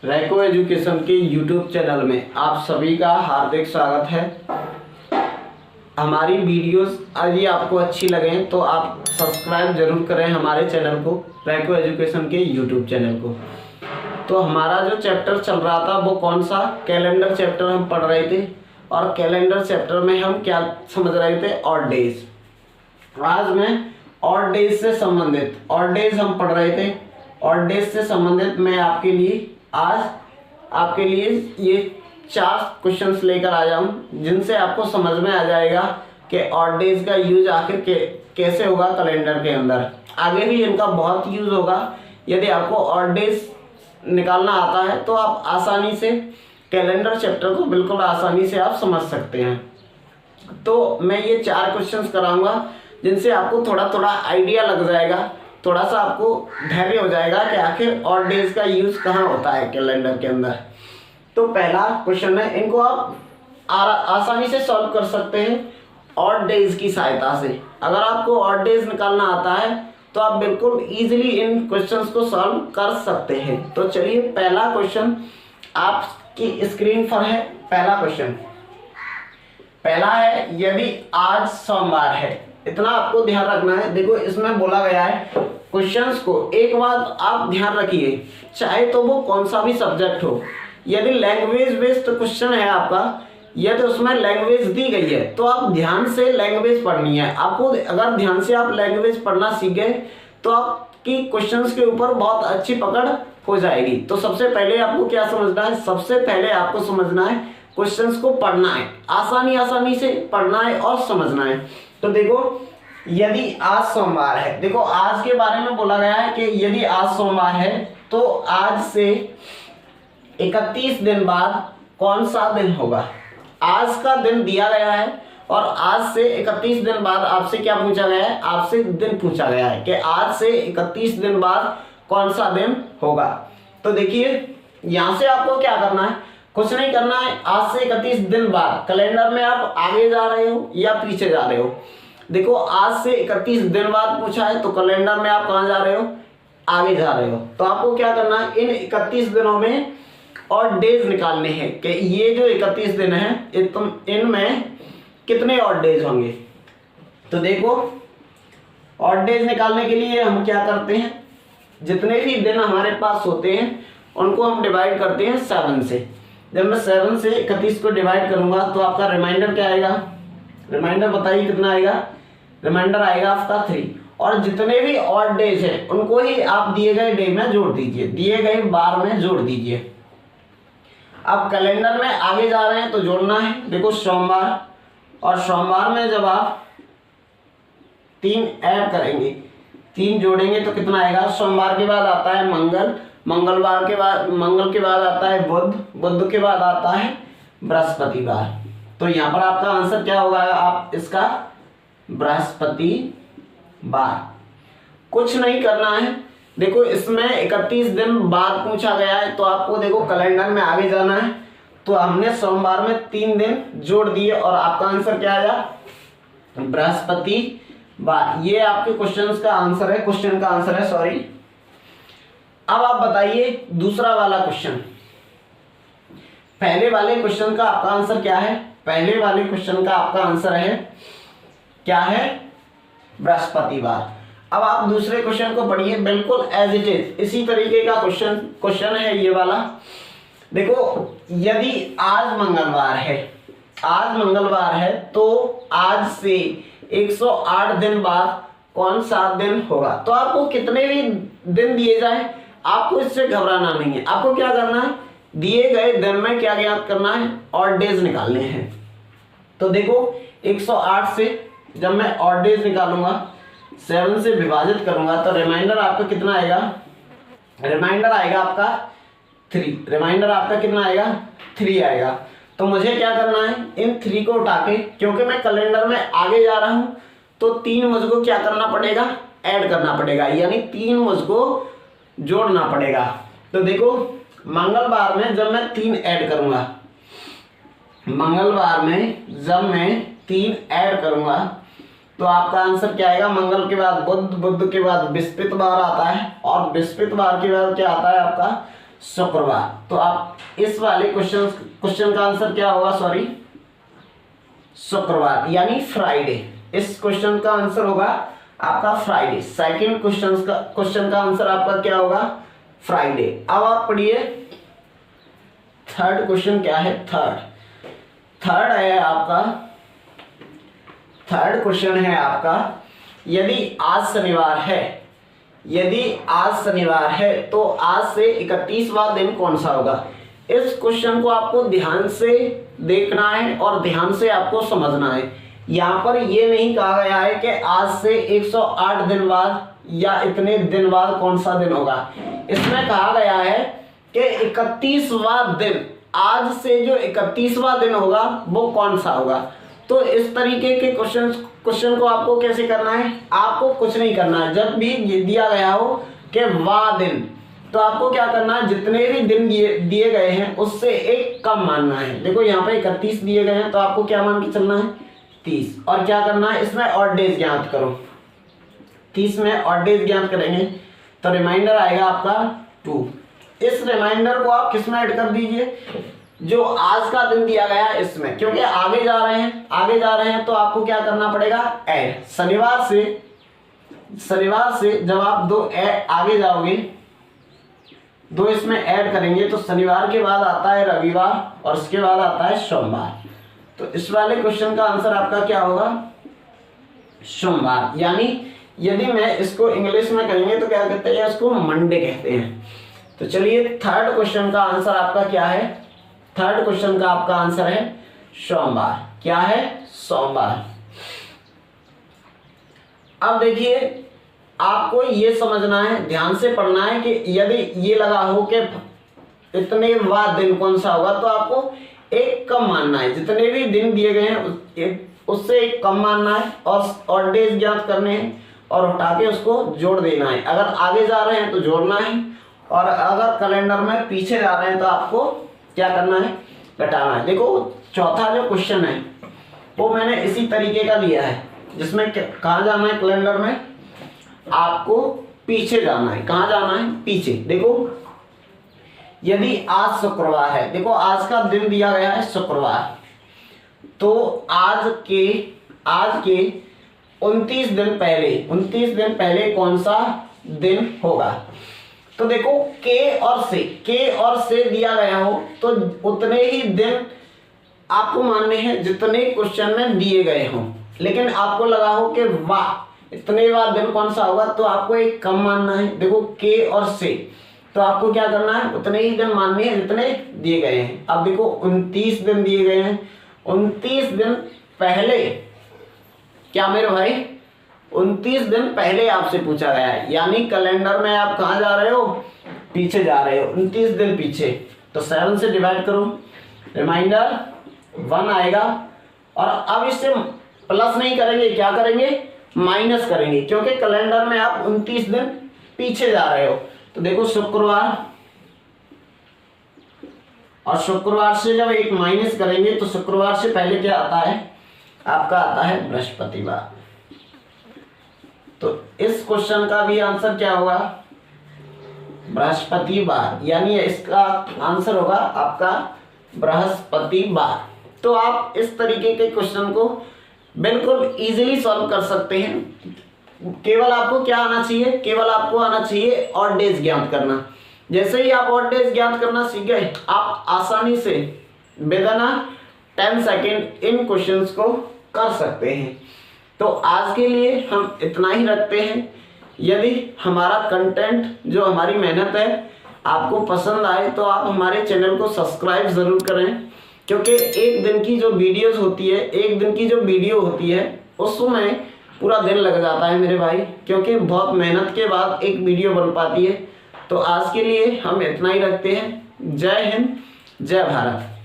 रैको एजुकेशन के YouTube channel में आप सभी का हार्दिक स्वागत है। हमारी वीडियोस यदि आपको अच्छी लगें तो आप सब्सक्राइब जरूर करें हमारे चैनल को, रैको एजुकेशन के यूट्यूब चैनल को। तो हमारा जो चैप्टर चल रहा था वो कौन सा, कैलेंडर चैप्टर हम पढ़ रहे थे। और कैलेंडर चैप्टर में हम क्या समझ रहे थे, ऑड डेज। आज मैं ऑड डेज से संबंधित ऑड डेज हम पढ़ रहे थे। ऑड डेज से संबंधित मैं आज आपके लिए ये 4 क्वेश्चंस लेकर आया हूँ, जिनसे आपको समझ में आ जाएगा कि ऑड डेज का यूज आखिर कैसे होगा कैलेंडर के अंदर। आगे भी इनका बहुत यूज होगा। यदि आपको ऑड डेज निकालना आता है तो आप आसानी से कैलेंडर चैप्टर को बिल्कुल आसानी से आप समझ सकते हैं। तो मैं ये 4 क्वेश्चंस कराऊंगा, जिनसे आपको थोड़ा थोड़ा आइडिया लग जाएगा, थोड़ा सा आपको धैर्य हो जाएगा कि आखिर ऑड डेज का यूज कहाँ होता है कैलेंडर के अंदर। तो पहला क्वेश्चन है, इनको आप आसानी से सॉल्व कर सकते हैं ऑड डेज की सहायता से। अगर आपको ऑड डेज निकालना आता है तो आप बिल्कुल इजीली इन क्वेश्चंस को सॉल्व कर सकते हैं। तो चलिए, पहला क्वेश्चन आपकी स्क्रीन पर है। पहला है, यदि आज सोमवार है, इतना आपको ध्यान रखना है। देखो, इसमें बोला गया है क्वेश्चंस को, एक बात आप ध्यान रखिए, चाहे तो वो कौन सा भी सब्जेक्ट हो, यदि लैंग्वेज बेस्ड क्वेश्चन है आपका, यदि उसमें लैंग्वेज दी गई है तो आप ध्यान से लैंग्वेज पढ़नी है आपको। अगर ध्यान से आप लैंग्वेज पढ़ना सीख गए तो आपकी क्वेश्चंस के ऊपर बहुत अच्छी पकड़ हो जाएगी। तो सबसे पहले आपको क्या समझना है, सबसे पहले आपको समझना है क्वेश्चंस को पढ़ना है, आसानी से पढ़ना है और समझना है। तो देखो, यदि आज सोमवार है, देखो आज के बारे में बोला गया है कि यदि आज सोमवार है तो आज से 31 दिन बाद कौन सा दिन होगा। आज का दिन दिया गया है और आज से 31 दिन बाद आपसे क्या पूछा गया है, आपसे दिन पूछा गया है कि आज से 31 दिन बाद कौन सा दिन होगा। तो देखिए, यहां से आपको क्या करना है, कुछ नहीं करना है। आज से 31 दिन बाद कैलेंडर में आप आगे जा रहे हो या पीछे जा रहे हो। देखो, आज से 31 दिन बाद पूछा है तो कैलेंडर में आप कहाँ जा रहे हो, आगे जा रहे हो। तो आपको क्या करना है, इन 31 दिनों में ऑड डेज निकालने हैं कि ये जो 31 दिन है इनमें कितने ऑड डेज होंगे। तो देखो, ऑड डेज निकालने के लिए हम क्या करते हैं, जितने भी दिन हमारे पास होते हैं उनको हम डिवाइड करते हैं 7 से। जब मैं 7 से 31 को डिवाइड करूंगा तो आपका रिमाइंडर क्या आएगा, रिमाइंडर बताइए कितना आएगा, रिमाइंडर आएगा आपका 3। और जितने भी ऑड डेज हैं उनको ही आप दिए गए डे में जोड़ दीजिए, दिए गए बार में जोड़ दीजिए। अब कैलेंडर में आगे जा रहे हैं तो जोड़ना है। देखो, सोमवार, और सोमवार में जब आप 3 ऐड करेंगे, 3 जोड़ेंगे तो कितना आएगा। सोमवार के बाद आता है मंगल, मंगल के बाद आता है बुध के बाद आता है बृहस्पतिवार। तो यहाँ पर आपका आंसर क्या होगा, आप इसका बृहस्पतिवार। कुछ नहीं करना है। देखो, इसमें 31 दिन बाद पूछा गया है तो आपको देखो कैलेंडर में आगे जाना है। तो हमने सोमवार में 3 दिन जोड़ दिए और आपका आंसर क्या आया, बृहस्पतिवार। ये आपके क्वेश्चन का आंसर है, सॉरी। अब आप बताइए दूसरा वाला क्वेश्चन। पहले वाले क्वेश्चन का आपका आंसर क्या है, पहले वाले क्वेश्चन का आपका आंसर है क्या है, बृहस्पतिवार। अब आप दूसरे क्वेश्चन को पढ़िए, बिल्कुल एज इट इज इसी तरीके का क्वेश्चन है ये वाला। देखो, यदि आज मंगलवार है तो आज से 108 दिन बाद कौन सा दिन होगा। तो आपको कितने भी दिन दिए जाए आपको इससे घबराना नहीं है। आपको क्या करना है, दिए गए दिन में क्या ज्ञात करना है, ऑड डेज निकालने हैं। तो देखो, 108 से जब मैं ऑड डेज निकालूंगा, 7 से विभाजित करूंगा तो रिमाइंडर आपका कितना आएगा, रिमाइंडर आएगा आपका 3। रिमाइंडर आपका कितना आएगा, 3 आएगा। तो मुझे क्या करना है, इन 3 को उठा के, क्योंकि मैं कैलेंडर में आगे जा रहा हूं तो 3 मुझको क्या करना पड़ेगा, ऐड करना पड़ेगा, यानी 3 मुझको जोड़ना पड़ेगा। तो देखो, मंगलवार में जब मैं 3 ऐड करूंगा, मंगलवार में जब मैं 3 ऐड करूंगा तो आपका आंसर क्या आएगा, मंगल के बाद बुध, बुध के बाद बृहस्पतिवार आता है और बृहस्पतिवार के बाद क्या आता है आपका शुक्रवार। तो आप इस वाले क्वेश्चन का आंसर क्या होगा, सॉरी शुक्रवार यानी फ्राइडे। इस क्वेश्चन का आंसर होगा आपका फ्राइडे। सेकंड क्वेश्चन का आंसर आपका क्या होगा, फ्राइडे। अब आप पढ़िए थर्ड क्वेश्चन क्या है। थर्ड है आपका, थर्ड क्वेश्चन है आपका, यदि आज शनिवार है तो आज से 31वां दिन कौन सा होगा। इस क्वेश्चन को आपको ध्यान से देखना है और ध्यान से आपको समझना है। यहाँ पर ये नहीं कहा गया है कि आज से 108 दिन बाद या इतने दिन बाद कौन सा दिन होगा। इसमें कहा गया है कि 31वां दिन, आज से जो 31वां दिन होगा वो कौन सा होगा। तो इस तरीके के क्वेश्चन को आपको कैसे करना है, आपको कुछ नहीं करना है। जब भी दिया गया हो कि वाह दिन, तो आपको क्या करना है, जितने भी दिन दिए गए हैं उससे एक कम मानना है। देखो यहाँ पे 31 दिए गए हैं तो आपको क्या मान के चलना है, 30। और क्या करना है, इसमें ऑड डेज ज्ञात करो। 30 में ऑड डेज ज्ञात करेंगे तो रिमाइंडर आएगा आपका 2। इस रिमाइंडर को आप किस में ऐड कर दीजिए, जो आज का दिन दिया गया है इसमें, क्योंकि आगे जा रहे हैं तो आपको क्या करना पड़ेगा, ऐड। शनिवार से जब आप 2 आगे जाओगे, 2 इसमें ऐड करेंगे तो शनिवार के बाद आता है रविवार और उसके बाद आता है सोमवार। तो इस वाले क्वेश्चन का आंसर आपका क्या होगा, सोमवार। यानी यदि मैं इसको इंग्लिश में कहेंगे तो क्या कहते हैं, इसको मंडे कहते हैं। तो चलिए थर्ड क्वेश्चन का आंसर आपका क्या है, थर्ड क्वेश्चन का आपका आंसर है सोमवार। क्या है, सोमवार। अब देखिए आपको ये समझना है, ध्यान से पढ़ना है कि यदि ये लगा हो कि इतने वां दिन कौन सा होगा तो आपको एक कम मानना है। जितने भी दिन दिए गए हैं उससे एक कम मानना है और डेज ज्ञात करने हैं और उठा के उसको जोड़ देना है। अगर आगे जा रहे हैं तो जोड़ना है और अगर कैलेंडर में पीछे जा रहे हैं तो आपको क्या करना है, घटाना है। देखो चौथा जो क्वेश्चन है वो मैंने इसी तरीके का लिया है, जिसमें कहाँ जाना है, कैलेंडर में आपको पीछे जाना है। कहाँ जाना है, पीछे। देखो यदि आज शुक्रवार है, देखो आज का दिन दिया गया है शुक्रवार, तो आज के 29 दिन पहले कौन सा दिन होगा। तो देखो के और से दिया गया हो तो उतने ही दिन आपको मानने हैं जितने क्वेश्चन में दिए गए हों। लेकिन आपको लगा हो कि वाह इतने वां दिन कौन सा होगा तो आपको एक कम मानना है। देखो के और से, तो आपको क्या करना है, उतने ही दिन मानने हैं जितने दिए गए हैं। अब देखो 29 दिन दिए गए हैं, 29 दिन पहले, क्या मेरे भाई 29 दिन पहले आपसे पूछा गया है। यानी कैलेंडर में आप कहाँ जा रहे हो, पीछे जा रहे हो, 29 दिन पीछे। तो 7 से डिवाइड करो, रिमाइंडर 1 आएगा। और अब इससे प्लस नहीं करेंगे, क्या करेंगे, माइनस करेंगे, क्योंकि कैलेंडर में आप 29 दिन पीछे जा रहे हो। तो देखो शुक्रवार, और शुक्रवार से जब एक माइनस करेंगे तो शुक्रवार से पहले क्या आता है, आपका आता है बृहस्पतिवार। तो इस क्वेश्चन का भी आंसर क्या होगा, बृहस्पतिवार। यानी इसका आंसर होगा आपका बृहस्पतिवार। तो आप इस तरीके के क्वेश्चन को बिल्कुल इजीली सॉल्व कर सकते हैं। केवल आपको क्या आना चाहिए, केवल आपको आना चाहिए ऑड डेज ज्ञात करना। जैसे ही आप ऑड डेज ज्ञात करना सीख गए, आप आसानी से विदिन 10 सेकेंड इन क्वेश्चंस को कर सकते हैं। तो आज के लिए हम इतना ही रखते हैं। यदि हमारा कंटेंट, जो हमारी मेहनत है, आपको पसंद आए तो आप हमारे चैनल को सब्सक्राइब ज़रूर करें, क्योंकि एक दिन की जो वीडियोस होती है, एक दिन की जो वीडियो होती है, उसमें पूरा दिन लग जाता है मेरे भाई, क्योंकि बहुत मेहनत के बाद एक वीडियो बन पाती है। तो आज के लिए हम इतना ही रखते हैं। जय हिंद, जय भारत।